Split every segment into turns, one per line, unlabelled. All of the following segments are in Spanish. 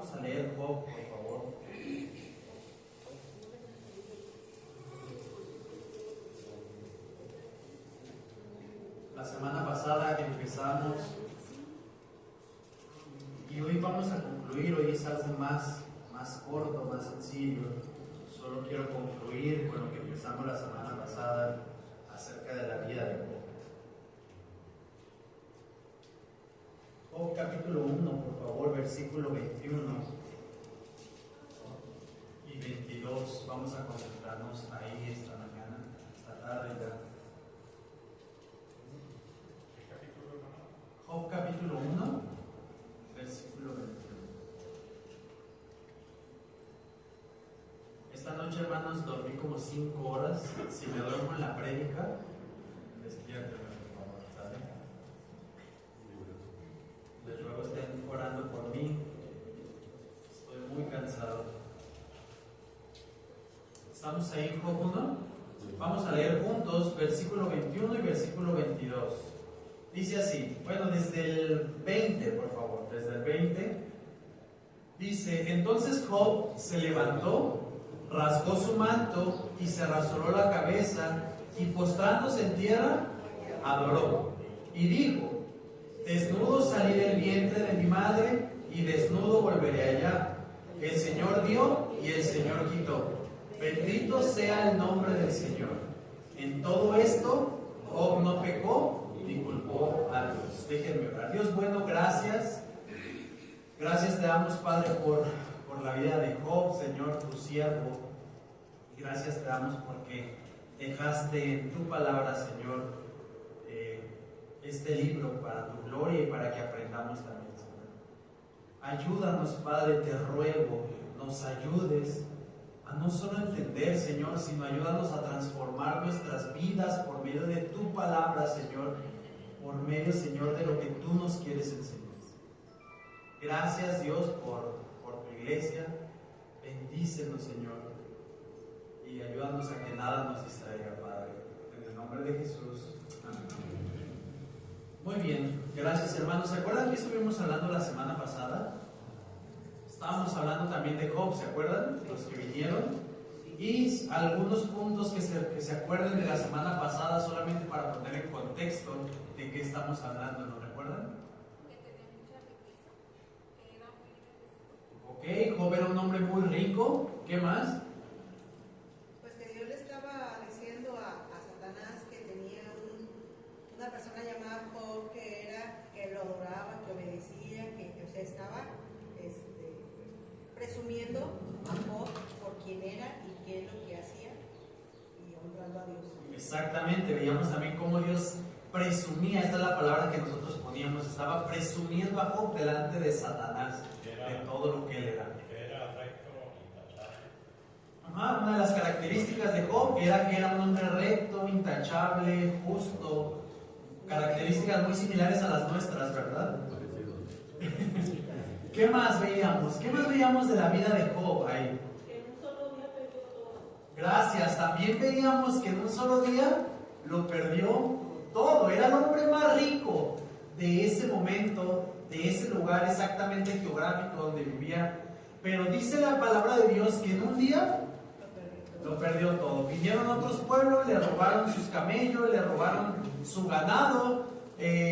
Vamos a leer Job, por favor. La semana pasada empezamos y hoy vamos a concluir. Hoy es algo más corto, más sencillo. Solo quiero concluir con lo que empezamos la semana pasada acerca de la vida de Job. Job capítulo 1, por favor, versículo 21 y 22. Vamos a concentrarnos ahí esta mañana, esta tarde ya. Job capítulo 1, versículo 21. Esta noche, hermanos, dormí como 5 horas. Si me duermo en la prédica, despiérteme, por favor, ¿sale? Les ruego estén orando por mí. Estoy muy cansado. ¿Estamos ahí en Job 1? Vamos a leer juntos versículo 21 y versículo 22. Dice así, bueno, desde el 20, por favor, desde el 20. Dice, entonces Job se levantó, rasgó su manto y se rasuró la cabeza y postrándose en tierra, adoró. Y dijo, desnudo salí del vientre de mi madre y desnudo volveré allá. El Señor dio y el Señor quitó. Bendito sea el nombre del Señor. En todo esto, Job no pecó ni culpó a Dios. Déjenme orar. Dios bueno, gracias. Gracias te damos, Padre, por la vida de Job, Señor, tu siervo. Y gracias te damos porque dejaste en tu palabra, Señor, este libro para tu gloria y para que aprendamos también, Señor. Ayúdanos, Padre, te ruego, nos ayudes a no solo entender, Señor, sino ayúdanos a transformar nuestras vidas por medio de tu palabra, Señor, por medio, Señor, de lo que tú nos quieres enseñar. Gracias, Dios, por tu iglesia. Bendícenos, Señor, y ayúdanos a que nada nos distraiga, Padre. En el nombre de Jesús. Amén. Muy bien, gracias, hermanos. ¿Se acuerdan que estuvimos hablando la semana pasada? Estábamos hablando también de Job, ¿se acuerdan? Los que vinieron. Y algunos puntos que se acuerden de la semana pasada, solamente para poner en contexto de qué estamos hablando, ¿no recuerdan? Ok, Job era un hombre muy rico. ¿Qué más?
Pues que Dios le estaba diciendo a Satanás que tenía una persona llamada Job que lo adoraba, que obedecía, o sea, estaba presumiendo a Job por quién era y qué es lo que hacía y honrando a Dios.
Exactamente, veíamos también cómo Dios presumía, esta es la palabra que nosotros poníamos, estaba presumiendo a Job delante de Satanás, de todo lo que él era.
Era recto, intachable.
Una de las características de Job era que era un hombre recto, intachable, justo, características muy similares a las nuestras, ¿verdad? ¿Qué más veíamos? ¿Qué más veíamos de la vida de Job ahí?
Que en un solo día perdió todo.
Gracias. También veíamos que en un solo día lo perdió todo. Era el hombre más rico de ese momento, de ese lugar exactamente geográfico donde vivía. Pero dice la palabra de Dios que en un día lo perdió todo. Vinieron otros pueblos, le robaron sus camellos, le robaron su ganado.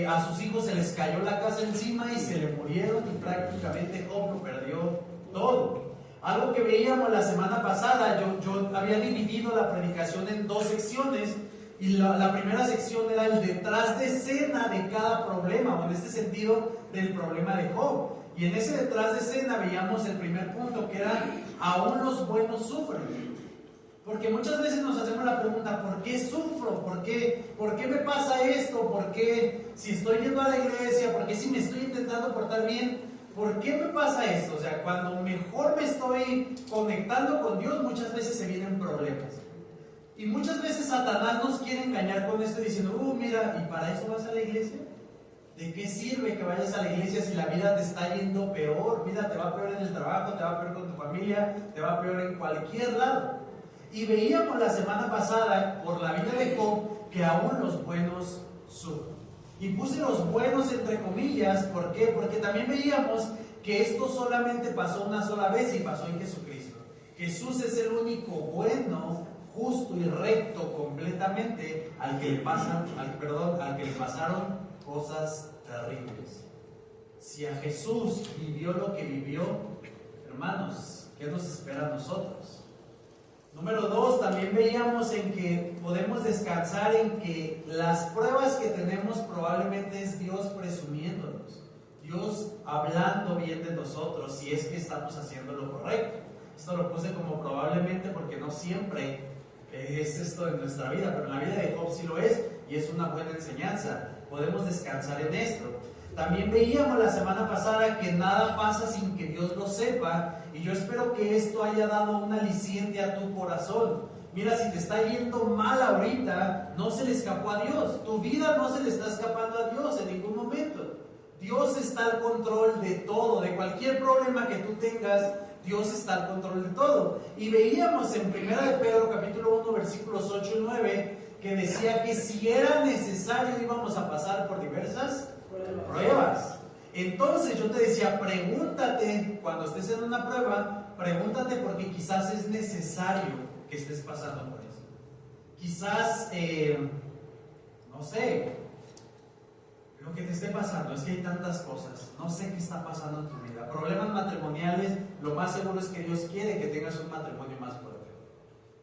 A sus hijos se les cayó la casa encima y se le murieron y prácticamente Job lo perdió todo. Algo que veíamos la semana pasada, yo había dividido la predicación en 2 secciones y la primera sección era el detrás de escena de cada problema, o en este sentido del problema de Job. Y en ese detrás de escena veíamos el primer punto, que era aún los buenos sufren. Porque muchas veces nos hacemos la pregunta, ¿por qué sufro? ¿Por qué me pasa esto? ¿Por qué si estoy yendo a la iglesia? ¿Por qué si me estoy intentando portar bien? ¿Por qué me pasa esto? O sea, cuando mejor me estoy conectando con Dios, muchas veces se vienen problemas. Y muchas veces Satanás nos quiere engañar con esto diciendo, mira, ¿y para eso vas a la iglesia? ¿De qué sirve que vayas a la iglesia si la vida te está yendo peor? Mira, te va peor en el trabajo, te va peor con tu familia, te va peor en cualquier lado. Y veíamos la semana pasada, por la vida de Job, que aún los buenos sufren. Y puse los buenos entre comillas, ¿por qué? Porque también veíamos que esto solamente pasó una sola vez y pasó en Jesucristo. Jesús es el único bueno, justo y recto completamente al que le pasaron cosas terribles. Si a Jesús vivió lo que vivió, hermanos, ¿qué nos espera a nosotros? Número 2, también veíamos en que podemos descansar en que las pruebas que tenemos probablemente es Dios presumiéndonos, Dios hablando bien de nosotros si es que estamos haciendo lo correcto. Esto lo puse como probablemente porque no siempre es esto en nuestra vida, pero en la vida de Job sí lo es y es una buena enseñanza. Podemos descansar en esto. También veíamos la semana pasada que nada pasa sin que Dios lo sepa, y yo espero que esto haya dado un aliciente a tu corazón. Mira, si te está yendo mal ahorita, no se le escapó a Dios. Tu vida no se le está escapando a Dios en ningún momento. Dios está al control de todo, de cualquier problema que tú tengas. Dios está al control de todo. Y veíamos en 1 de Pedro capítulo 1 versículos 8 y 9 que decía que si era necesario íbamos a pasar por diversas pruebas. Entonces yo te decía, pregúntate cuando estés en una prueba, pregúntate porque quizás es necesario que estés pasando por eso. Quizás, no sé, lo que te esté pasando es que hay tantas cosas, no sé qué está pasando en tu vida. Problemas matrimoniales, lo más seguro es que Dios quiere que tengas un matrimonio más fuerte.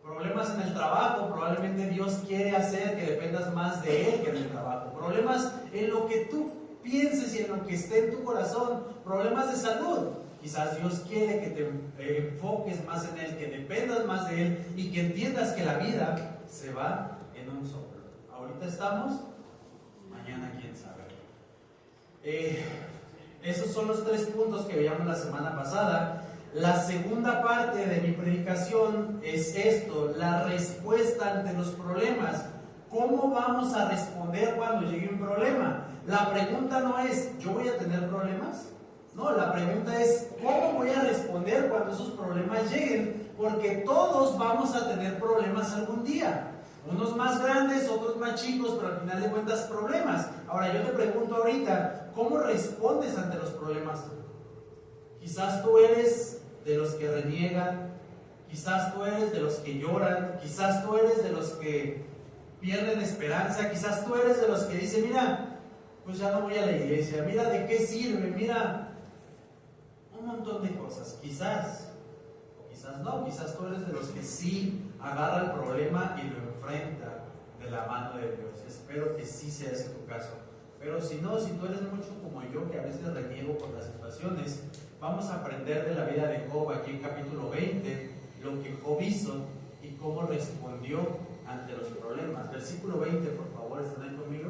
Problemas en el trabajo, probablemente Dios quiere hacer que dependas más de Él que en el trabajo. Problemas en lo que tú pienses y en lo que esté en tu corazón, problemas de salud. Quizás Dios quiere que te enfoques más en Él, que dependas más de Él y que entiendas que la vida se va en un soplo. Ahorita estamos, mañana quién sabe. Esos son los 3 puntos que veíamos la semana pasada. La segunda parte de mi predicación es esto, la respuesta ante los problemas. ¿Cómo vamos a responder cuando llegue un problema? La pregunta no es, ¿yo voy a tener problemas? No, la pregunta es, ¿cómo voy a responder cuando esos problemas lleguen? Porque todos vamos a tener problemas algún día. Unos más grandes, otros más chicos, pero al final de cuentas problemas. Ahora yo te pregunto ahorita, ¿cómo respondes ante los problemas? Quizás tú eres de los que reniegan, quizás tú eres de los que lloran, quizás tú eres de los que pierden esperanza, quizás tú eres de los que dicen, mira, pues ya no voy a la iglesia, mira de qué sirve, mira, un montón de cosas, quizás, o quizás no, quizás tú eres de los que sí agarra el problema y lo enfrenta de la mano de Dios. Espero que sí sea ese tu caso, pero si no, si tú eres mucho como yo, que a veces reniego por las situaciones, vamos a aprender de la vida de Job aquí en capítulo 20, lo que Job hizo y cómo respondió ante los problemas. Versículo 20, por favor, ¿están ahí conmigo?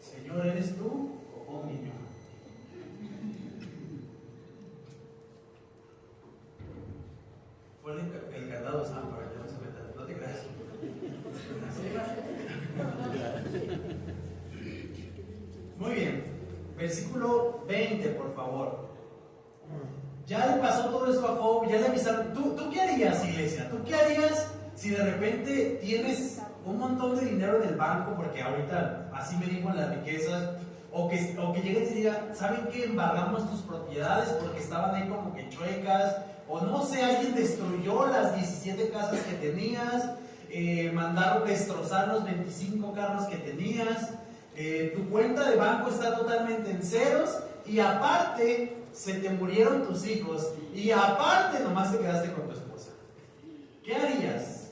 Señor, ¿eres tú o Job niño? Ponle el candado, Sam, para que no se meta. No te creas. Muy bien. Versículo 20, por favor. Ya le pasó todo esto a Job, ya le avisaron. ¿Tú qué harías, iglesia? ¿Tú qué harías si de repente tienes un montón de dinero en el banco? Porque ahorita así medimos las riquezas. O que lleguen y te digan, ¿saben qué? Embargamos tus propiedades porque estaban ahí como que chuecas. O no sé, alguien destruyó las 17 casas que tenías. Mandaron destrozar los 25 carros que tenías. Tu cuenta de banco está totalmente en ceros. Y aparte, se te murieron tus hijos. Y aparte, nomás te quedaste con tu esposa. ¿Qué harías?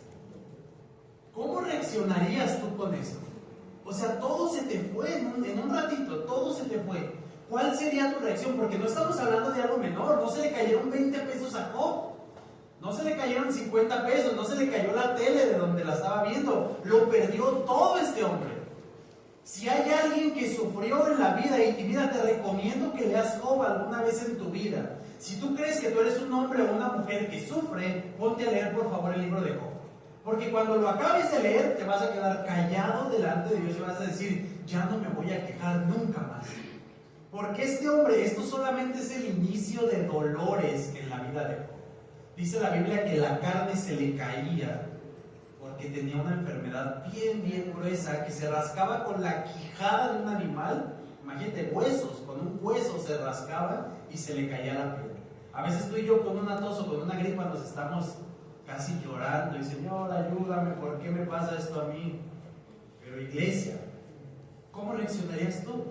¿Cómo reaccionarías tú con eso? O sea, todo se te fue en un ratito, todo se te fue. ¿Cuál sería tu reacción? Porque no estamos hablando de algo menor. No se le cayeron 20 pesos a Job. No se le cayeron 50 pesos. No se le cayó la tele de donde la estaba viendo. Lo perdió todo este hombre. Si hay alguien que sufrió en la vida, y mira, te recomiendo que leas Job alguna vez en tu vida. Si tú crees que tú eres un hombre o una mujer que sufre, ponte a leer por favor el libro de Job. Porque cuando lo acabes de leer, te vas a quedar callado delante de Dios y vas a decir, ya no me voy a quejar nunca más. Porque este hombre, esto solamente es el inicio de dolores en la vida de Job. Dice la Biblia que la carne se le caía porque tenía una enfermedad bien gruesa que se rascaba con la quijada de un animal. Imagínate, huesos, con un hueso se rascaba y se le caía la piel. A veces tú y yo con una tos o con una gripa nos estamos casi llorando y Señor, ayúdame, ¿por qué me pasa esto a mí? Pero iglesia, ¿cómo reaccionarías tú?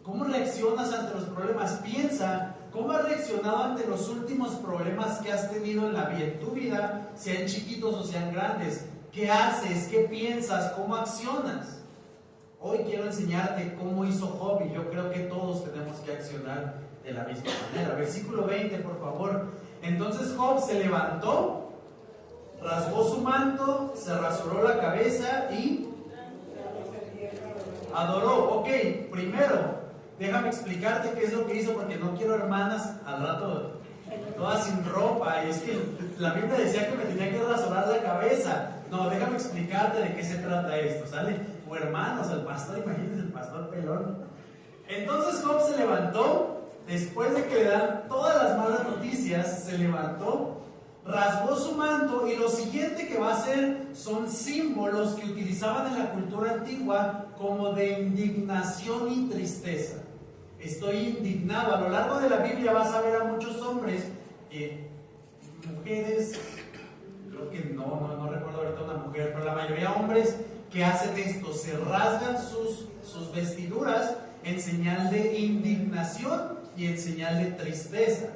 ¿Cómo reaccionas ante los problemas? Piensa, ¿cómo has reaccionado ante los últimos problemas que has tenido en tu vida, sean chiquitos o sean grandes? ¿Qué haces? ¿Qué piensas? ¿Cómo accionas? Hoy quiero enseñarte cómo hizo Job y yo creo que todos tenemos que accionar de la misma manera. Versículo 20, por favor. Entonces Job se levantó, rasgó su manto, se rasuró la cabeza y adoró. Ok, primero, déjame explicarte qué es lo que hizo, porque no quiero hermanas al rato todas sin ropa. Y es que la Biblia decía que me tenía que rasurar la cabeza. No, déjame explicarte de qué se trata esto, ¿sale? O hermanos, el pastor, imagínense el pastor pelón. Entonces Job se levantó, después de que le dan todas las malas noticias, se levantó, rasgó su manto, y lo siguiente que va a hacer son símbolos que utilizaban en la cultura antigua como de indignación y tristeza. Estoy indignado. A lo largo de la Biblia vas a ver a muchos hombres, mujeres, creo que no recuerdo ahorita una mujer, pero la mayoría de hombres que hacen esto, se rasgan sus vestiduras en señal de indignación y en señal de tristeza.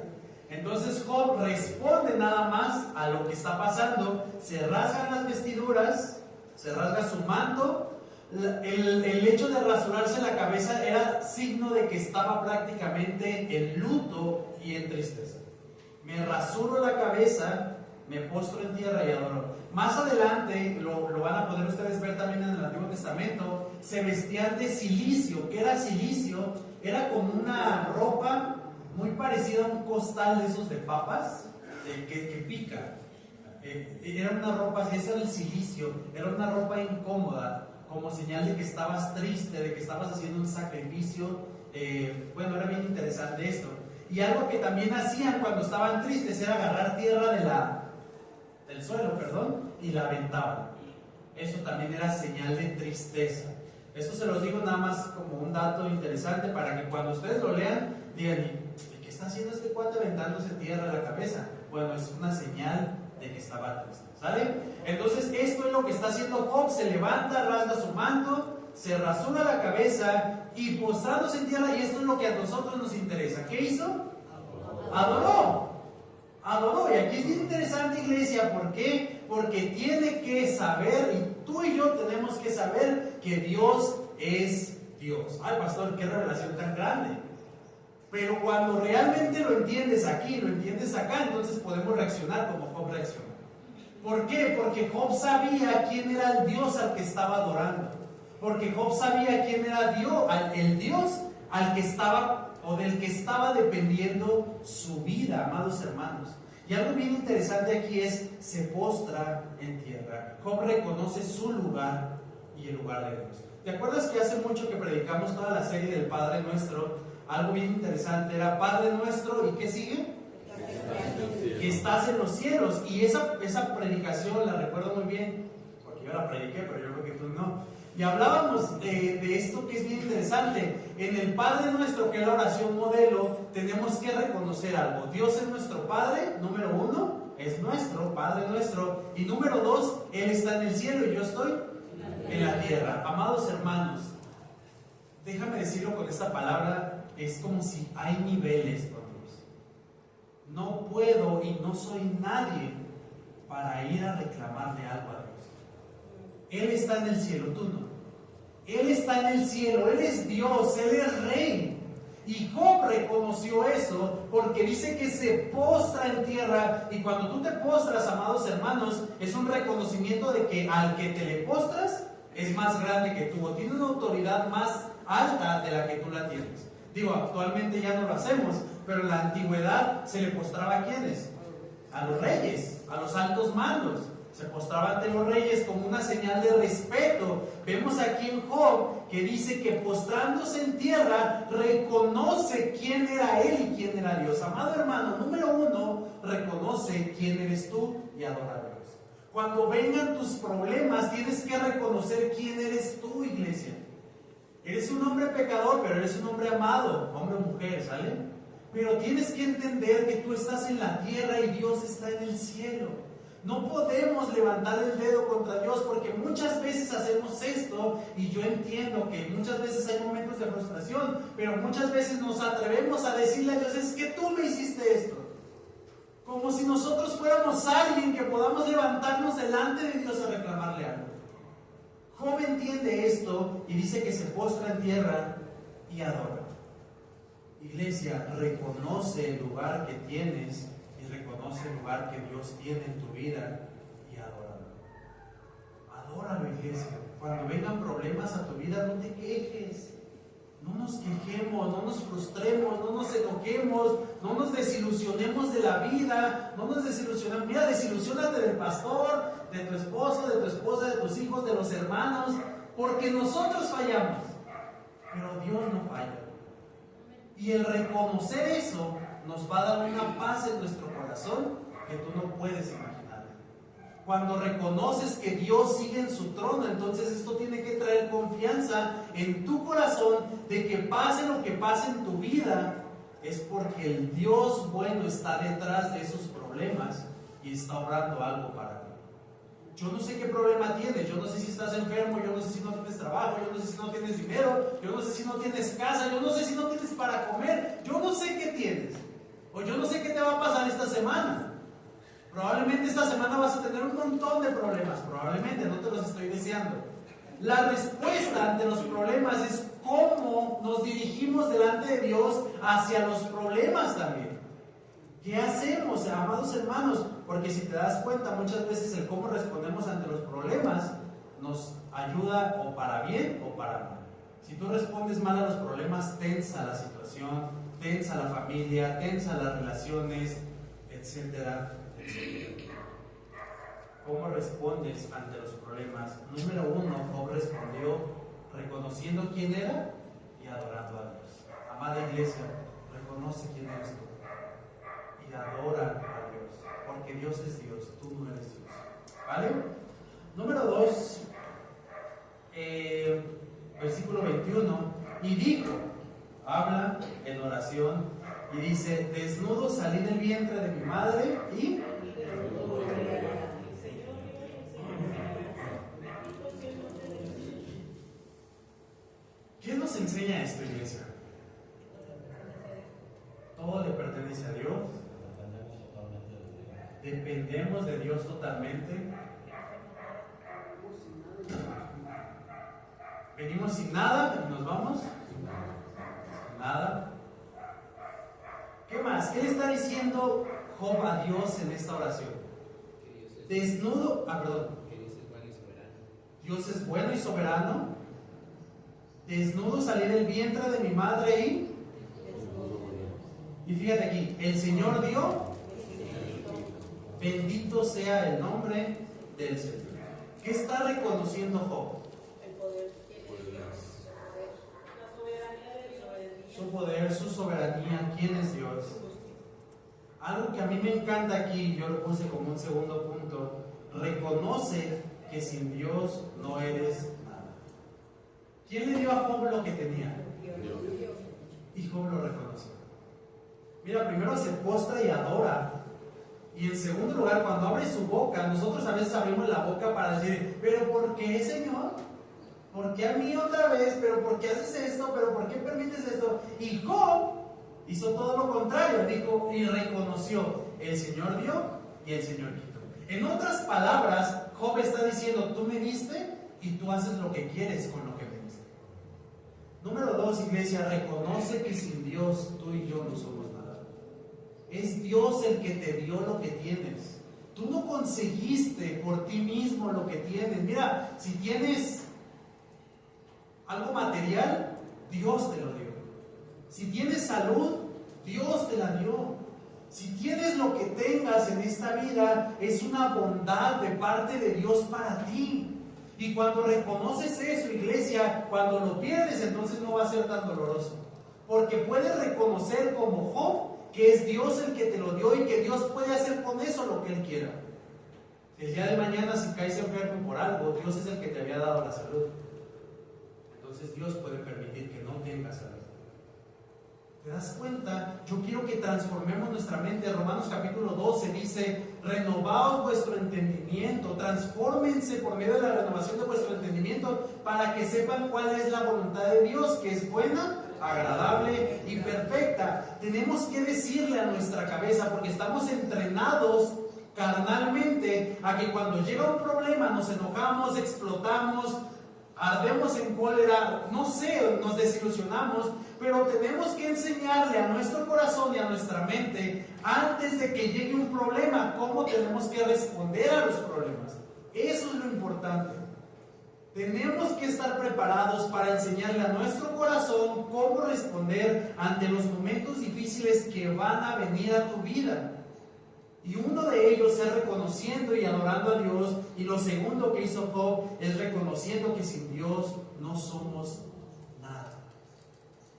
Entonces Job responde nada más a lo que está pasando, se rasgan las vestiduras, se rasga su manto. El hecho de rasurarse la cabeza era signo de que estaba prácticamente en luto y en tristeza. Me rasuro la cabeza, me postro en tierra y adoro. Más adelante, lo van a poder ustedes ver también en el Antiguo Testamento, se vestían de cilicio. ¿Qué era cilicio? Era como una ropa muy parecida a un costal de esos de papas, que pica. Era una ropa, ese era el cilicio, era una ropa incómoda, como señal de que estabas triste, de que estabas haciendo un sacrificio. Bueno, era bien interesante esto. Y algo que también hacían cuando estaban tristes era agarrar tierra del suelo, y la aventaban. Eso también era señal de tristeza. Esto se los digo nada más como un dato interesante para que cuando ustedes lo lean digan, ¿y qué está haciendo este cuate aventándose tierra a la cabeza? Bueno, es una señal de que estaba triste, ¿sale? Entonces esto es lo que está haciendo Job. Se levanta, rasga su manto, se rasura la cabeza y postrándose en tierra, y esto es lo que a nosotros nos interesa. ¿Qué hizo? Adoró. Y aquí es bien interesante, iglesia. ¿Por qué? Porque tiene que saber, y tú y yo tenemos que saber, que Dios es Dios. Ay, pastor, qué revelación tan grande. Pero cuando realmente lo entiendes aquí, lo entiendes acá, entonces podemos reaccionar como Job reaccionó. ¿Por qué? Porque Job sabía quién era el Dios al que estaba adorando. Porque Job sabía quién era Dios, el Dios al que estaba, o del que estaba dependiendo su vida, amados hermanos. Y algo bien interesante aquí es, se postra en tierra. Job reconoce su lugar y el lugar de Dios. ¿Te acuerdas que hace mucho que predicamos toda la serie del Padre Nuestro? Algo bien interesante era Padre Nuestro, ¿y qué sigue? Que estás en los cielos. Y esa predicación la recuerdo muy bien, porque yo la prediqué, pero yo creo que tú no. Y hablábamos de esto que es bien interesante. En el Padre Nuestro, que es la oración modelo, tenemos que reconocer algo. Dios es nuestro Padre, número 1, es nuestro Padre Nuestro. Y número 2, Él está en el cielo y yo estoy en la tierra. Amados hermanos, déjame decirlo con esta palabra, es como si hay niveles con Dios. No puedo y no soy nadie para ir a reclamarle algo a Dios. Él está en el cielo, tú no. Él está en el cielo, Él es Dios, Él es Rey. Y Job reconoció eso porque dice que se postra en tierra. Y cuando tú te postras, amados hermanos, es un reconocimiento de que al que te le postras es más grande que tú, o tiene una autoridad más alta de la que tú la tienes. Digo, actualmente ya no lo hacemos, pero en la antigüedad se le postraba ¿a quiénes? A los reyes, a los altos mandos. Se postraba ante los reyes como una señal de respeto. Vemos aquí en Job que dice que postrándose en tierra reconoce quién era él y quién era Dios. Amado hermano, número 1, reconoce quién eres tú y adora a Dios. Cuando vengan tus problemas tienes que reconocer quién eres tú, iglesia. Eres un hombre pecador, pero eres un hombre amado, hombre o mujer, ¿sale? Pero tienes que entender que tú estás en la tierra y Dios está en el cielo. No podemos levantar el dedo contra Dios porque muchas veces hacemos esto y yo entiendo que muchas veces hay momentos de frustración, pero muchas veces nos atrevemos a decirle a Dios, es que tú me hiciste esto. Como si nosotros fuéramos alguien que podamos levantarnos delante de Dios a reclamarle algo. Job entiende esto y dice que se postra en tierra y adora. Iglesia, reconoce el lugar que tienes y reconoce el lugar que Dios tiene en tu vida y adóralo. Adóralo, iglesia. Cuando vengan problemas a tu vida, no te quejes. No nos quejemos, no nos frustremos, no nos enojemos, no nos desilusionemos de la vida, no nos desilusionemos. Mira, desilusiónate del pastor, de tu esposo, de tu esposa, de tus hijos, de los hermanos, porque nosotros fallamos, pero Dios no falla. Y el reconocer eso nos va a dar una paz en nuestro corazón que tú no puedes imaginar. Cuando reconoces que Dios sigue en su trono, entonces esto tiene que traer confianza en tu corazón de que pase lo que pase en tu vida, es porque el Dios bueno está detrás de esos problemas y está obrando algo para ti. Yo no sé qué problema tienes, yo no sé si estás enfermo, yo no sé si no tienes trabajo, yo no sé si no tienes dinero, yo no sé si no tienes casa, yo no sé si no tienes para comer, yo no sé qué tienes, o yo no sé qué te va a pasar esta semana. Probablemente esta semana vas a tener un montón de problemas, probablemente, no te los estoy deseando. La respuesta ante los problemas es cómo nos dirigimos delante de Dios hacia los problemas también. ¿Qué hacemos, amados hermanos? Porque si te das cuenta, muchas veces el cómo respondemos ante los problemas nos ayuda o para bien o para mal. Si tú respondes mal a los problemas, tensa la situación, tensa la familia, tensa las relaciones, etcétera, etcétera. ¿Cómo respondes ante los problemas? Número 1, Job respondió reconociendo quién era y adorando a Dios. Amada iglesia, reconoce quién eres tú y adora a Dios, porque Dios es Dios, tú no eres Dios. ¿Vale? Número 2, versículo 21, y dijo, habla en oración y dice, desnudo salí del vientre de mi madre y... ¿Qué nos enseña esto, iglesia? Todo le pertenece a Dios. Dependemos de Dios totalmente. Venimos sin nada y nos vamos sin nada. ¿Qué más? ¿Qué le está diciendo Job a Dios en esta oración? Desnudo, Dios es bueno y soberano. Desnudo salí del vientre de mi madre y fíjate aquí, el Señor dio, bendito sea el nombre del Señor. ¿Qué está reconociendo Job?
El poder,
su poder, su soberanía, quién es Dios. Algo que a mí me encanta aquí, yo lo puse como un segundo punto, reconoce que sin Dios no eres nada. ¿Quién le dio a Job lo que tenía?
Dios.
Y Job lo reconoció. Mira, primero se postra y adora. Y en segundo lugar, cuando abre su boca, nosotros a veces abrimos la boca para decir, ¿pero por qué, Señor? ¿Por qué a mí otra vez? ¿Pero por qué haces esto? ¿Pero por qué permites esto? Y Job hizo todo lo contrario, dijo y reconoció, el Señor dio y el Señor quitó. En otras palabras, Job está diciendo, tú me diste y tú haces lo que quieres con lo que me diste. Número 2, iglesia, reconoce que sin Dios tú y yo no somos nada. Es Dios el que te dio lo que tienes. Tú no conseguiste por ti mismo lo que tienes. Mira, si tienes algo material, Dios te lo dio. Si tienes salud, Dios te la dio. Si tienes lo que tengas en esta vida, es una bondad de parte de Dios para ti. Y cuando reconoces eso, iglesia, cuando lo pierdes, entonces no va a ser tan doloroso. Porque puedes reconocer como Job que es Dios el que te lo dio y que Dios puede hacer con eso lo que Él quiera. El día de mañana, si caes enfermo por algo, Dios es el que te había dado la salud. Entonces Dios puede permitir que no tengas salud. ¿Te das cuenta? Yo quiero que transformemos nuestra mente. Romanos capítulo 12 dice: renovaos vuestro entendimiento, transfórmense por medio de la renovación de vuestro entendimiento para que sepan cuál es la voluntad de Dios, que es buena, agradable y perfecta. Tenemos que decirle a nuestra cabeza, porque estamos entrenados carnalmente a que cuando llega un problema nos enojamos, explotamos, ardemos en cólera, no sé, nos desilusionamos, pero tenemos que enseñarle a nuestro corazón y a nuestra mente, antes de que llegue un problema, cómo tenemos que responder a los problemas. Eso es lo importante. Tenemos que estar preparados para enseñarle a nuestro corazón cómo responder ante los momentos difíciles que van a venir a tu vida. Y uno de ellos es reconociendo y adorando a Dios. Y lo segundo que hizo Job es reconociendo que sin Dios no somos nada.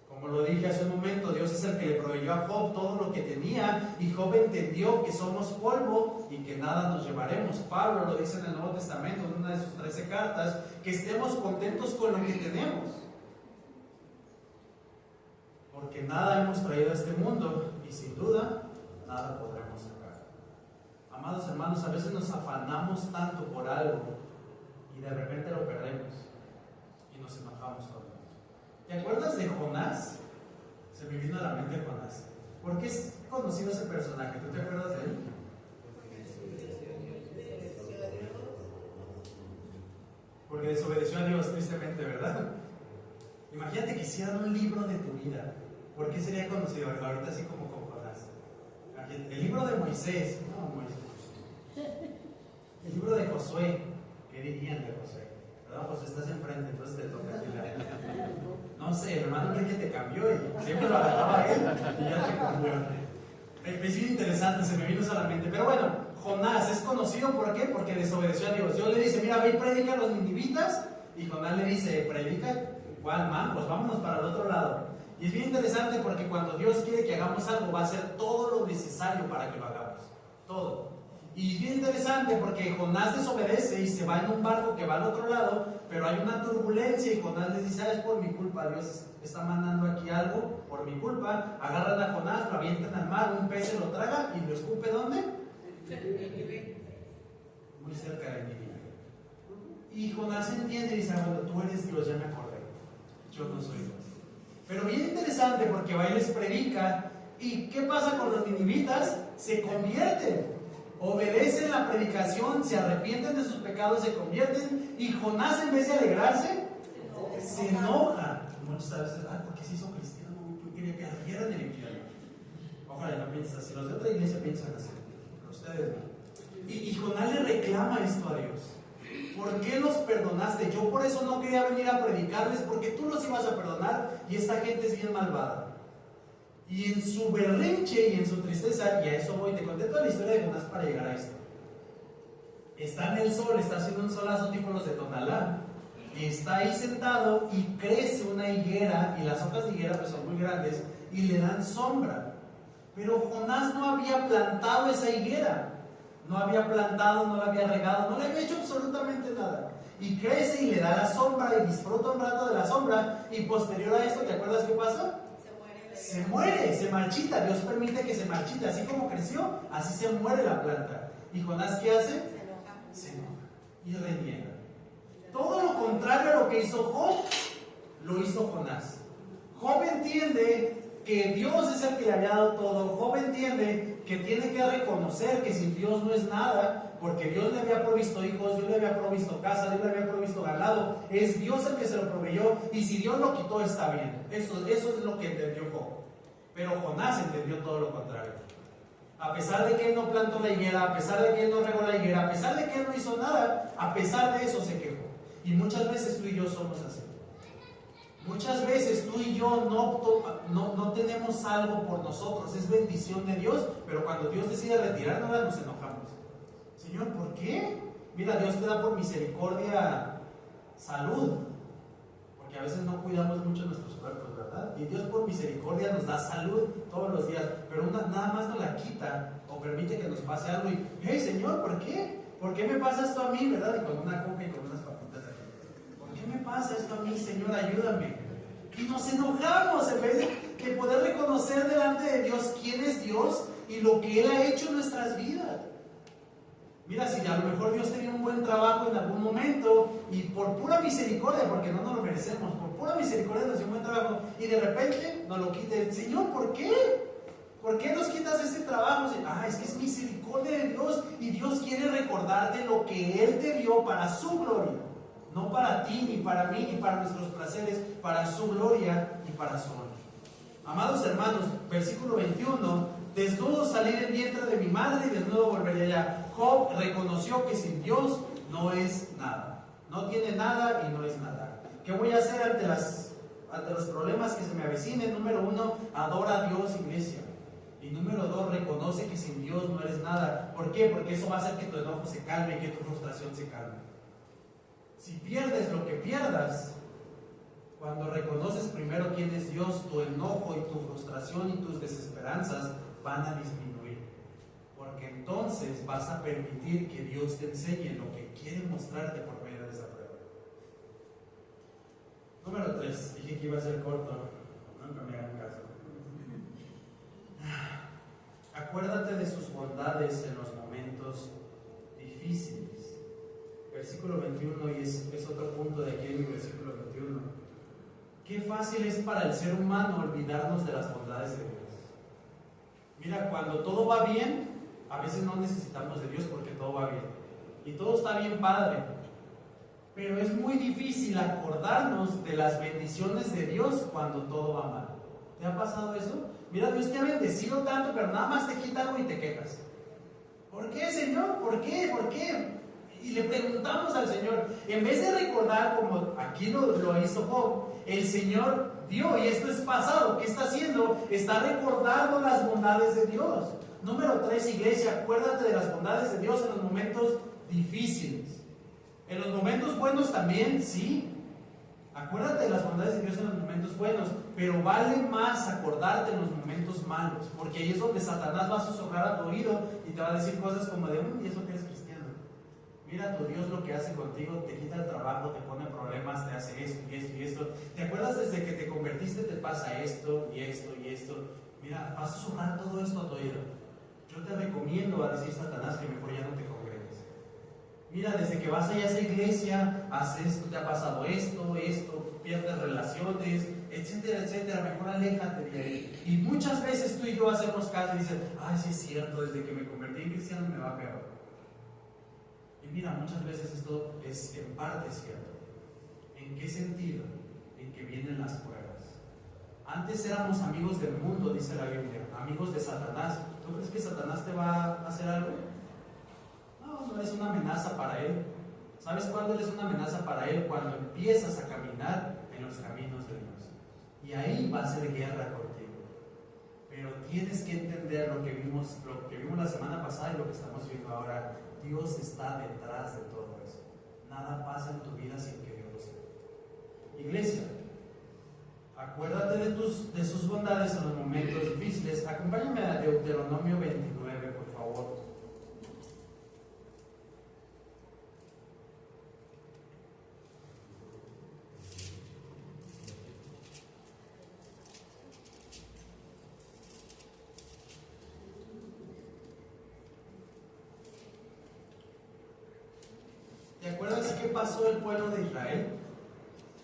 Como lo dije hace un momento, Dios es el que le proveyó a Job todo lo que tenía. Y Job entendió que somos polvo y que nada nos llevaremos. Pablo lo dice en el Nuevo Testamento, en una de sus 13 cartas, que estemos contentos con lo que tenemos. Porque nada hemos traído a este mundo y sin duda nada podremos sacar. Amados hermanos, a veces nos afanamos tanto por algo y de repente lo perdemos y nos enojamos con Dios. ¿Te acuerdas de Jonás? Se me vino a la mente Jonás. ¿Por qué es conocido ese personaje? ¿Tú te acuerdas de él? Porque desobedeció a Dios, tristemente, ¿verdad? Imagínate que hicieran un libro de tu vida. ¿Por qué sería conocido? Ahorita así como con Jonás. El libro de Moisés. No, Moisés. El libro de Josué. ¿Qué dirían de Josué? ¿Verdad? Pues estás enfrente, entonces te toca a ti la... No sé, el hermano cree que te cambió y siempre lo agarraba a él y ya te cambió. Es bien interesante, se me vino a la mente. Pero bueno, Jonás es conocido ¿por qué? Porque desobedeció a Dios. Dios le dice: mira, ve y predica a los ninivitas. Y Jonás le dice: predica, ¿cuál, man? Pues vámonos para el otro lado. Y es bien interesante porque cuando Dios quiere que hagamos algo, va a hacer todo lo necesario para que lo hagamos. Todo. Y es bien interesante porque Jonás desobedece y se va en un barco que va al otro lado, pero hay una turbulencia y Jonás les dice: ¿sabes? Por mi culpa, Dios está mandando aquí algo, por mi culpa. Agarran a Jonás, lo avientan al mar, un pez se lo traga y lo escupe ¿dónde? Muy cerca de Nínive. Y Jonás entiende y dice: bueno, tú eres Dios, ya me acordé, yo no soy Dios. Pero bien interesante porque va y les predica. ¿Y qué pasa con los ninivitas? Se convierten. Obedecen la predicación, se arrepienten de sus pecados, se convierten. Y Jonás, en vez de alegrarse, se enoja. Muchos a veces: ¿por qué se hizo cristiano? Yo quería que ardiera en el infierno. Ojalá no pienses así. Los de otra iglesia piensan así. Ustedes no. Y Jonás le reclama esto a Dios: ¿por qué los perdonaste? Yo por eso no quería venir a predicarles, porque tú los ibas a perdonar y esta gente es bien malvada. Y en su berrinche y en su tristeza, y a eso voy, te conté toda la historia de Jonás para llegar a esto. Está en el sol, está haciendo un solazo tipo los de Tonalá, y está ahí sentado y crece una higuera, y las hojas de higuera pues son muy grandes y le dan sombra. Pero Jonás no había plantado esa higuera, no había plantado, no la había regado, no le había hecho absolutamente nada. Y crece y le da la sombra y disfruta un rato de la sombra, y posterior a esto, ¿te acuerdas qué pasa? Se muere, se marchita. Dios permite que se marchite. Así como creció, así se muere la planta. ¿Y Jonás qué hace? Se enoja y reniega. Todo lo contrario a lo que hizo Job, lo hizo Jonás. Job entiende que Dios es el que le había dado todo. Job entiende que tiene que reconocer que sin Dios no es nada, porque Dios le había provisto hijos, Dios le había provisto casa, Dios le había provisto ganado. Es Dios el que se lo proveyó, y si Dios lo quitó está bien. Eso es lo que entendió Job. Pero Jonás entendió todo lo contrario. A pesar de que él no plantó la higuera, a pesar de que él no regó la higuera, a pesar de que él no hizo nada, a pesar de eso se quejó. Y muchas veces tú y yo somos así. Muchas veces tú y yo no tenemos algo por nosotros, es bendición de Dios, pero cuando Dios decide retirárnosla nos enojamos. Señor, ¿por qué? Mira, Dios te da por misericordia salud, porque a veces no cuidamos mucho nuestros cuerpos, ¿verdad? Y Dios por misericordia nos da salud todos los días, pero nada más nos la quita o permite que nos pase algo y, hey Señor, ¿por qué? ¿Por qué me pasa esto a mí, verdad? Y con una coca y con unas papitas aquí. ¿Por qué me pasa esto a mí, Señor? Ayúdame. Y nos enojamos en vez de que poder reconocer delante de Dios quién es Dios y lo que Él ha hecho en nuestras vidas. Mira, si a lo mejor Dios tenía un buen trabajo en algún momento y por pura misericordia, porque no nos lo merecemos, por pura misericordia nos dio un buen trabajo y de repente nos lo quite. Señor, ¿por qué? ¿Por qué nos quitas este trabajo? Es que es misericordia de Dios y Dios quiere recordarte lo que Él te dio para su gloria. No para ti, ni para mí, ni para nuestros placeres, para su gloria y para su honor. Amados hermanos, versículo 21, desnudo salí del vientre de mi madre y desnudo volveré allá. Job reconoció que sin Dios no es nada. No tiene nada y no es nada. ¿Qué voy a hacer ante los problemas que se me avecinen? Número 1, adora a Dios, iglesia. Y número 2, reconoce que sin Dios no eres nada. ¿Por qué? Porque eso va a hacer que tu enojo se calme y que tu frustración se calme. Si pierdes lo que pierdas, cuando reconoces primero quién es Dios, tu enojo y tu frustración y tus desesperanzas van a disminuir. Porque entonces vas a permitir que Dios te enseñe lo que quiere mostrarte por medio de esa prueba. Número 3, dije que iba a ser corto, nunca me hagan caso. Acuérdate de sus bondades en los momentos difíciles. Versículo 21, y es otro punto de aquí en el versículo 21. Qué fácil es para el ser humano olvidarnos de las bondades de Dios. Mira, cuando todo va bien, a veces no necesitamos de Dios porque todo va bien. Y todo está bien padre. Pero es muy difícil acordarnos de las bendiciones de Dios cuando todo va mal. ¿Te ha pasado eso? Mira, Dios te ha bendecido tanto, pero nada más te quita algo y te quejas. ¿Por qué, Señor? ¿Por qué? ¿Por qué? Y le preguntamos al Señor, en vez de recordar como aquí lo hizo Job, el Señor dio, y esto es pasado, ¿qué está haciendo? Está recordando las bondades de Dios. Número 3, iglesia, acuérdate de las bondades de Dios en los momentos difíciles. En los momentos buenos también, sí. Acuérdate de las bondades de Dios en los momentos buenos, pero vale más acordarte en los momentos malos, porque ahí es donde Satanás va a susurrar a tu oído y te va a decir cosas como de, ¿y eso que eres cristiano? Mira tu Dios lo que hace contigo, te quita el trabajo, te pone problemas, te hace esto y esto y esto. ¿Te acuerdas desde que te convertiste te pasa esto y esto y esto? Mira, va a susurrar todo esto a tu oído. Yo te recomiendo, va a decir Satanás, que mejor ya no te congregues. Mira, desde que vas allá a esa iglesia, haces esto, te ha pasado esto, pierdes relaciones, etcétera, etcétera, mejor aléjate de ahí. Y muchas veces tú y yo hacemos caso y dicen, sí es cierto, desde que me convertí en cristiano me va peor. Y mira, muchas veces esto es en parte cierto. ¿En qué sentido? En que vienen las pruebas. Antes éramos amigos del mundo, dice la Biblia, amigos de Satanás. ¿Tú crees que Satanás te va a hacer algo? No eres una amenaza para él. ¿Sabes cuándo eres una amenaza para él? Cuando empiezas a caminar en los caminos de Dios. Y ahí va a ser guerra contigo. Pero tienes que entender lo que vimos la semana pasada y lo que estamos viendo ahora. Dios está detrás de todo eso. Nada pasa en tu vida sin que Dios lo sepa. Iglesia, acuérdate de sus bondades en los momentos difíciles. Acompáñame a Deuteronomio 29, por favor. ¿Te acuerdas qué pasó el pueblo de Israel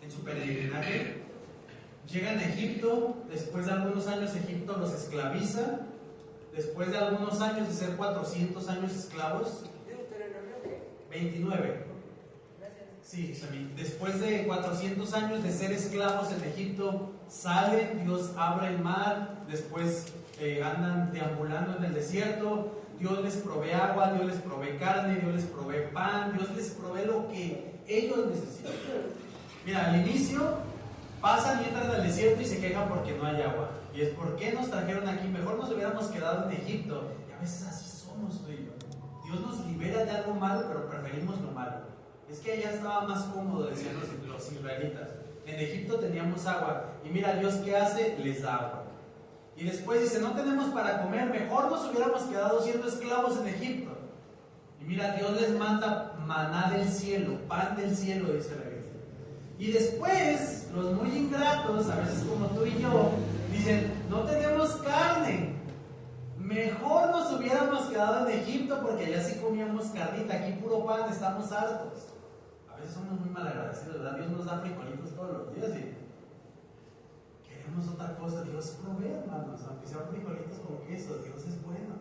en su peregrinaje? Llegan a Egipto, después de algunos años Egipto los esclaviza, después de algunos años de ser 400 años esclavos. 29. Sí, después de 400 años de ser esclavos en Egipto, salen, Dios abre el mar, después andan deambulando en el desierto. Dios les provee agua, Dios les provee carne, Dios les provee pan, Dios les provee lo que ellos necesitan. Mira, al inicio pasan y entran al desierto y se quejan porque no hay agua. Y es ¿por qué nos trajeron aquí? Mejor nos hubiéramos quedado en Egipto. Y a veces así somos tú y yo. Dios nos libera de algo malo, pero preferimos lo malo. Es que allá estaba más cómodo, decían los israelitas. En Egipto teníamos agua. Y mira, Dios ¿qué hace? Les da agua. Y después dice, no tenemos para comer, mejor nos hubiéramos quedado siendo esclavos en Egipto. Y mira, Dios les manda maná del cielo, pan del cielo, dice la Biblia. Y después, los muy ingratos, a veces como tú y yo, dicen, que allá sí comíamos carnita, aquí puro pan, estamos hartos. A veces somos muy malagradecidos, ¿verdad? Dios nos da frijolitos todos los días y queremos otra cosa. Dios provee, hermanos, aunque sean frijolitos con queso, Dios es bueno.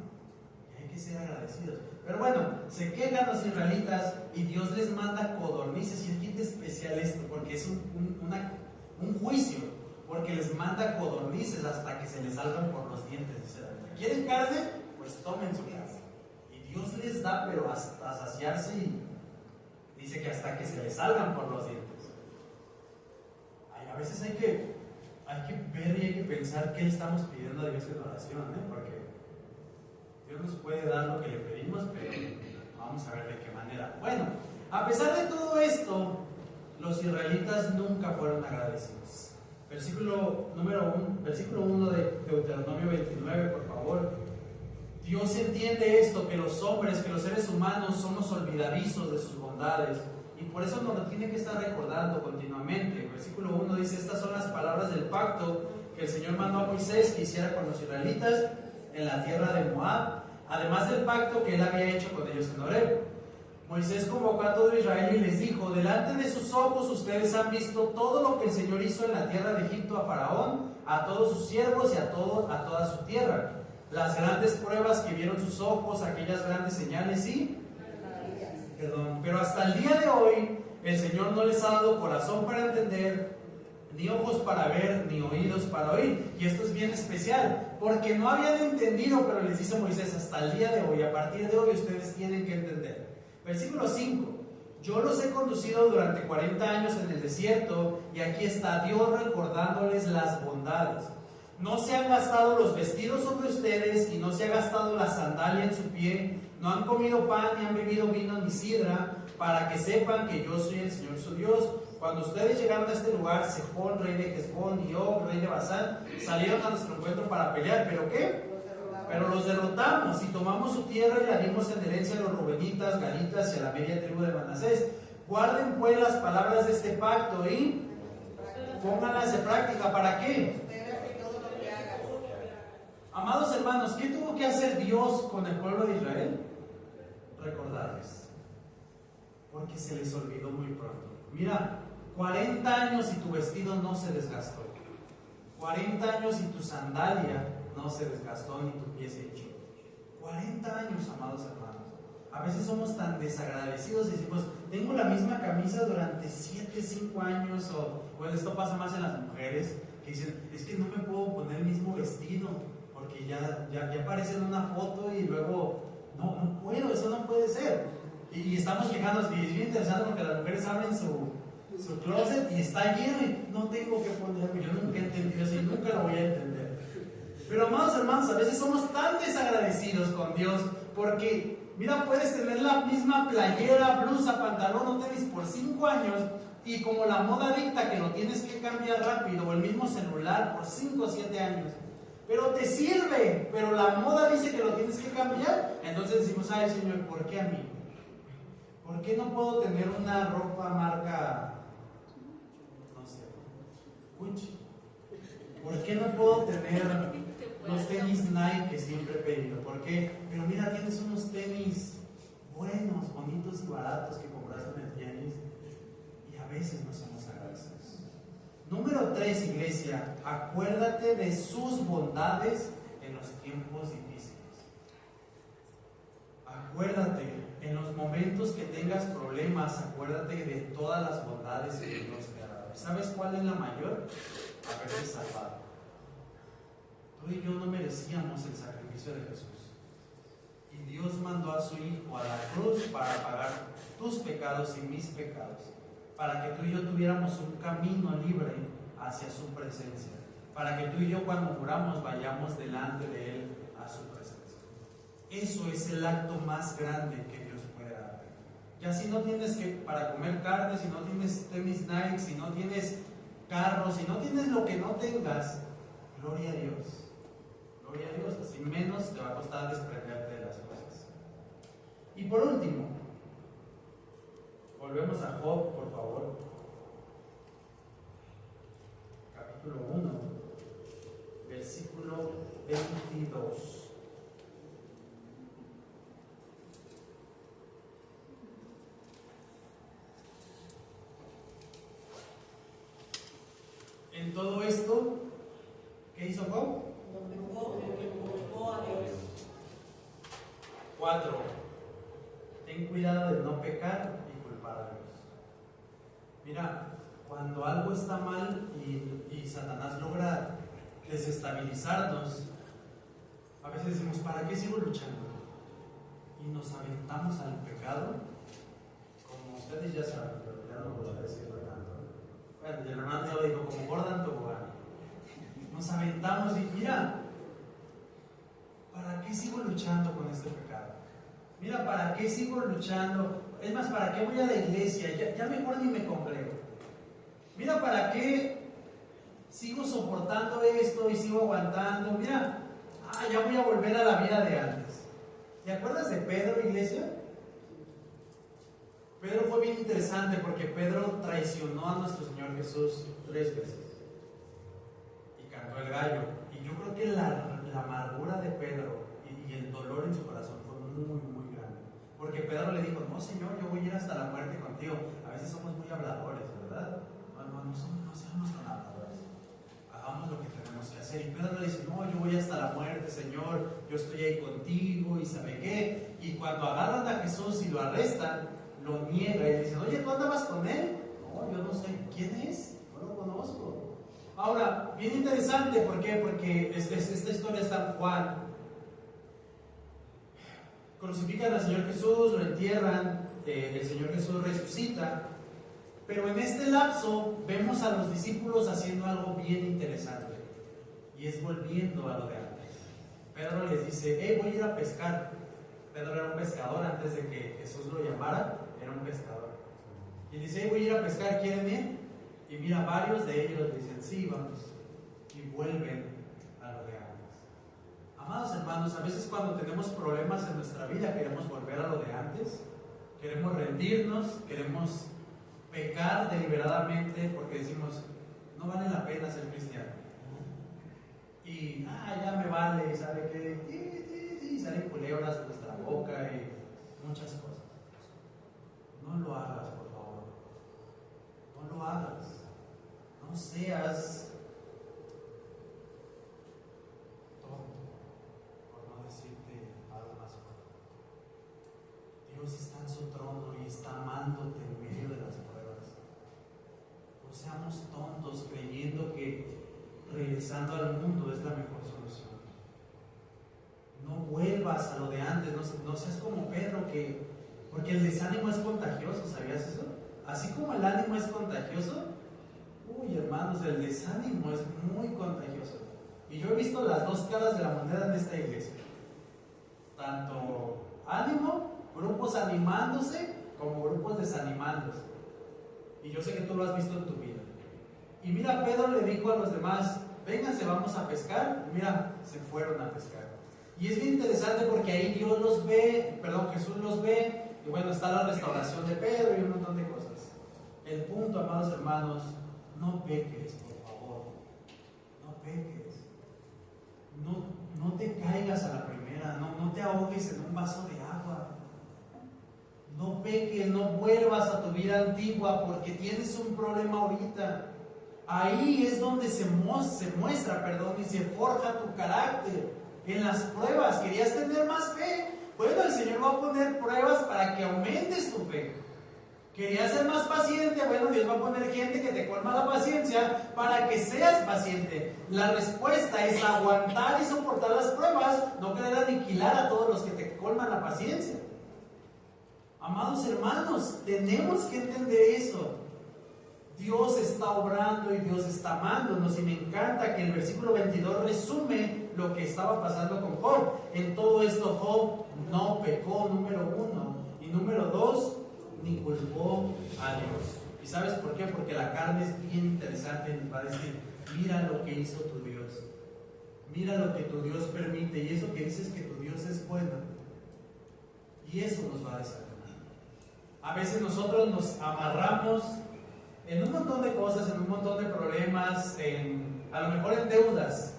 Y hay que ser agradecidos. Pero bueno, se quejan los israelitas y Dios les manda codornices. Y aquí es especial esto, porque es un juicio, porque les manda codornices hasta que se les salgan por los dientes. O sea, ¿quieren carne? Pues tomen su casa. Y Dios les da, pero hasta saciarse, y dice que hasta que se les salgan por los dientes. A veces hay que ver y hay que pensar qué le estamos pidiendo a Dios en oración, porque Dios nos puede dar lo que le pedimos, pero vamos a ver de qué manera. Bueno, a pesar de todo esto, los israelitas nunca fueron agradecidos. Versículo 1 de Deuteronomio 29, por favor. Dios entiende esto, que los hombres, que los seres humanos somos olvidadizos de sus bondades, y por eso nos lo tiene que estar recordando continuamente. Versículo 1 dice: estas son las palabras del pacto que el Señor mandó a Moisés que hiciera con los israelitas en la tierra de Moab, además del pacto que él había hecho con ellos en Horeb. Moisés convocó a todo Israel y les dijo: delante de sus ojos ustedes han visto todo lo que el Señor hizo en la tierra de Egipto a Faraón, a todos sus siervos y a toda su tierra. Las grandes pruebas que vieron sus ojos, aquellas grandes señales pero hasta el día de hoy el Señor no les ha dado corazón para entender, ni ojos para ver, ni oídos para oír. Y esto es bien especial, porque no habían entendido, pero les dice Moisés: hasta el día de hoy, a partir de hoy ustedes tienen que entender. Versículo 5: yo los he conducido durante 40 años en el desierto, y aquí está Dios recordándoles las bondades. No se han gastado los vestidos sobre ustedes, y no se ha gastado la sandalia en su pie. No han comido pan, ni han bebido vino, ni sidra, para que sepan que yo soy el Señor su Dios. Cuando ustedes llegaron a este lugar, Sejón, rey de Hesbón, y Og, rey de Basán, salieron a nuestro encuentro para pelear. ¿Pero qué? Pero los derrotamos y tomamos su tierra y la dimos en herencia a los rubenitas, gaditas y a la media tribu de Manasés. Guarden pues las palabras de este pacto y pónganlas de práctica. ¿Para qué? Amados hermanos, ¿qué tuvo que hacer Dios con el pueblo de Israel? Recordarles, porque se les olvidó muy pronto. Mira, 40 años y tu vestido no se desgastó, 40 años y tu sandalia no se desgastó, ni tu pie se hinchó. 40 años, amados hermanos. A veces somos tan desagradecidos y decimos: tengo la misma camisa durante 7, 5 años, o esto pasa más en las mujeres, que dicen: es que no me puedo poner el mismo vestido, porque ya aparece en una foto y luego no puedo, eso no puede ser. Y estamos quejándonos, y es bien interesante porque las mujeres abren su closet y está lleno y no tengo que ponerme. Yo nunca he entendido eso y nunca lo voy a entender. Pero amados hermanos, a veces somos tan desagradecidos con Dios, porque mira, puedes tener la misma playera, blusa, pantalón o tenis por 5 años, y como la moda dicta que lo tienes que cambiar rápido, o el mismo celular por 5 o 7 años, pero te sirve, pero la moda dice que lo tienes que cambiar. Entonces decimos: ay Señor, ¿por qué a mí? ¿Por qué no puedo tener una ropa marca, no sé, Gucci? ¿Por qué no puedo tener los tenis Nike que siempre he pedido? ¿Por qué? Pero mira, tienes unos tenis buenos, bonitos y baratos que compraste en el tenis, y a veces no somos agradecidos. Número 3, iglesia: acuérdate de sus bondades en los tiempos difíciles. Acuérdate, en los momentos que tengas problemas, acuérdate de todas las bondades que Dios te ha dado. ¿Sabes cuál es la mayor? Haberte salvado. Tú y yo no merecíamos el sacrificio de Jesús, y Dios mandó a su Hijo a la cruz para pagar tus pecados y mis pecados, para que tú y yo tuviéramos un camino libre hacia su presencia, para que tú y yo, cuando muramos, vayamos delante de Él a su presencia. Eso es el acto más grande que Dios puede dar. Ya si no tienes para comer carne, si no tienes tenis Nike, si no tienes carro, si no tienes lo que no tengas, gloria a Dios. Gloria a Dios, así menos te va a costar desprenderte de las cosas. Y por último, volvemos a Job, por favor. Capítulo 1, versículo 22. En todo esto, ¿qué hizo Job?
Culpó a Dios.
4. Ten cuidado de no pecar y culpar a Dios. Mira, cuando algo está mal y Satanás logra desestabilizarnos, a veces decimos, ¿para qué sigo luchando? Y nos aventamos al pecado, como ustedes ya saben, pero ya no lo voy a decir tanto. Bueno, y el hermano ya lo dijo, como Gordon Tobogán. Nos aventamos y mira, ¿para qué sigo luchando con este pecado? Mira, ¿para qué sigo luchando? Es más, ¿para qué voy a la iglesia? Ya mejor ni me congrego. Mira, ¿para qué sigo soportando esto y sigo aguantando? Mira, ya voy a volver a la vida de antes. ¿Te acuerdas de Pedro, iglesia? Pedro fue bien interesante porque Pedro traicionó a nuestro Señor Jesús 3 veces. Y cantó el gallo. Y yo creo que la amargura de Pedro y el dolor en su corazón fue muy, muy grande. Porque Pedro le dijo, no Señor, yo voy a ir hasta la muerte contigo. A veces somos muy habladores, ¿verdad? No seamos tan habladores. Hagamos lo que tenemos que hacer. Y Pedro le dice, no, yo voy hasta la muerte, Señor, yo estoy ahí contigo, y ¿sabe qué? Y cuando agarran a Jesús y lo arrestan, lo niega y dicen, oye, ¿tú andabas con él? No, yo no sé, ¿quién es? No lo conozco. Ahora, bien interesante, ¿por qué? Porque esta historia está en Juan. Crucifican al Señor Jesús, lo entierran, el Señor Jesús resucita, pero en este lapso vemos a los discípulos haciendo algo bien interesante, y es volviendo a lo de antes. Pedro les dice, voy a ir a pescar. Pedro era un pescador antes de que Jesús lo llamara, era un pescador. Y dice, voy a ir a pescar, ¿quieren ir? Y mira, varios de ellos dicen, sí, vamos. Y vuelven a lo de antes. Amados hermanos, a veces cuando tenemos problemas en nuestra vida, queremos volver a lo de antes. Queremos rendirnos, queremos pecar deliberadamente porque decimos, no vale la pena ser cristiano. Y, ya me vale, y sabe que salen culebras de nuestra boca y muchas cosas. No lo hagas, por favor. No lo hagas. No seas tonto, por no decirte algo más fuerte. Dios está en su trono y está amándote en medio de las pruebas. No seamos tontos creyendo que regresando al mundo es la mejor solución. No vuelvas a lo de antes, no seas como Pedro, porque el desánimo es contagioso, ¿sabías eso? Así como el ánimo es contagioso, hermanos, el desánimo es muy contagioso. Y yo he visto las dos caras de la moneda en esta iglesia. Tanto ánimo, grupos animándose, como grupos desanimándose. Y yo sé que tú lo has visto en tu vida. Y mira, Pedro le dijo a los demás, vénganse, vamos a pescar. Mira, se fueron a pescar. Y es bien interesante porque ahí Jesús los ve, y bueno, está la restauración de Pedro y un montón de cosas. El punto, amados hermanos, no peques, por favor. No peques. No te caigas a la primera, no te ahogues en un vaso de agua. No peques, no vuelvas a tu vida antigua porque tienes un problema ahorita. Ahí es donde se muestra y se forja tu carácter. En las pruebas, ¿querías tener más fe? Bueno, el Señor va a poner pruebas para que aumentes tu fe. ¿Querías ser más paciente? Bueno, Dios va a poner gente que te colma la paciencia para que seas paciente. La respuesta es aguantar y soportar las pruebas, no querer aniquilar a todos los que te colman la paciencia. Amados hermanos, tenemos que entender eso. Dios está obrando y Dios está amándonos, y me encanta que el versículo 22 resume lo que estaba pasando con Job. En todo esto Job no pecó, número 1, y número 2, ni culpó a Dios. ¿Y sabes por qué? Porque la carne es bien interesante y nos va a decir, mira lo que hizo tu Dios, mira lo que tu Dios permite, y eso que dices que tu Dios es bueno, y eso nos va a desanimar. A veces nosotros nos amarramos en un montón de cosas, en un montón de problemas, a lo mejor en deudas.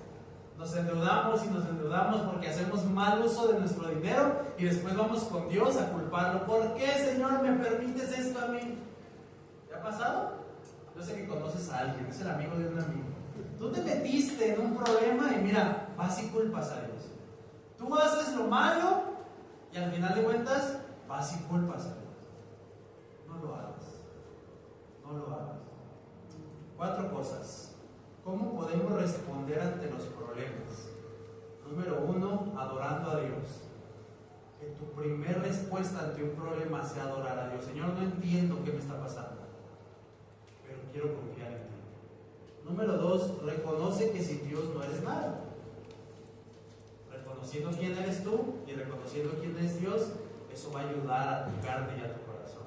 Nos endeudamos y nos endeudamos porque hacemos mal uso de nuestro dinero y después vamos con Dios a culparlo. ¿Por qué, Señor, me permites esto a mí? ¿Te ha pasado? Yo sé que conoces a alguien, es el amigo de un amigo. Tú te metiste en un problema y mira, vas y culpas a Dios. Tú haces lo malo y al final de cuentas vas y culpas a Dios. No lo hagas. No lo hagas. 4 cosas. ¿Cómo podemos responder ante los problemas? Número 1, adorando a Dios. Que tu primer respuesta ante un problema sea adorar a Dios. Señor, no entiendo qué me está pasando, pero quiero confiar en ti. Número 2, reconoce que sin Dios no eres nada. Reconociendo quién eres tú y reconociendo quién es Dios, eso va a ayudar a tu carne y a tu corazón.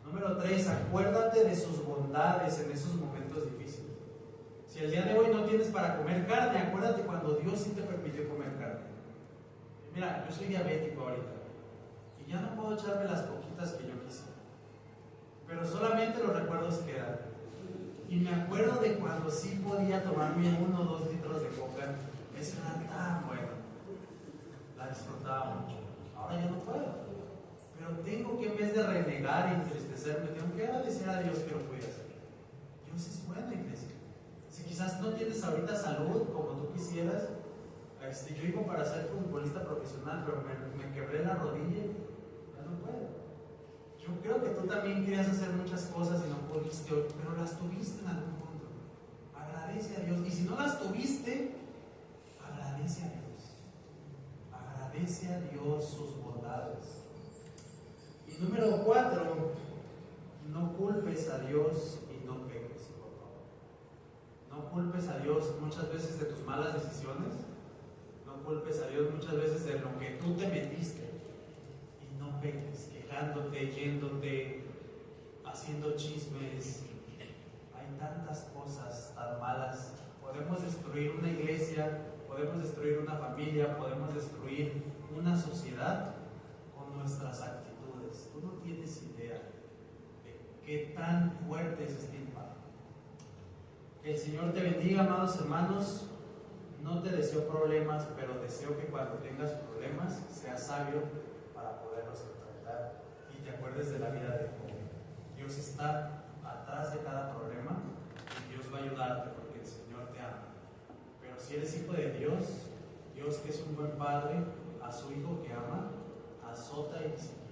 Número 3, acuérdate de sus bondades en esos momentos difíciles. Si el día de hoy no tienes para comer carne, acuérdate cuando Dios sí te permitió comer carne. Mira, yo soy diabético ahorita y ya no puedo echarme las poquitas que yo quisiera, pero solamente los recuerdos quedan. Y me acuerdo de cuando sí podía tomarme 1 o 2 litros de coca. Eso era tan bueno, la disfrutaba mucho. Ahora ya no puedo, pero tengo que, en vez de renegar y entristecerme, tengo que agradecer a Dios que lo pude hacer. Dios es bueno, iglesia. Si quizás no tienes ahorita salud como tú quisieras, yo iba para ser futbolista profesional, pero me quebré la rodilla y ya no puedo. Yo creo que tú también querías hacer muchas cosas y no pudiste, pero las tuviste en algún punto. Agradece a Dios. Y si no las tuviste, agradece a Dios. Agradece a Dios sus bondades. Y número 4, no culpes a Dios y no peques, por favor. No culpes a Dios muchas veces de tus malas decisiones. No culpes a Dios muchas veces de lo que tú te metiste. Y no peques, quejándote, yéndote, haciendo chismes. Hay tantas cosas tan malas. Podemos destruir una iglesia, podemos destruir una familia, podemos destruir una sociedad con nuestras actitudes. Tú no tienes idea de qué tan fuerte es este impacto. Que el Señor te bendiga, amados hermanos. No te deseo problemas, pero deseo que cuando tengas problemas seas sabio para poderlos enfrentar y te acuerdes de la vida de Job. Dios está atrás de cada problema y Dios va a ayudarte porque el Señor te ama. Pero si eres hijo de Dios, Dios que es un buen padre, a su hijo que ama, azota y disciplina.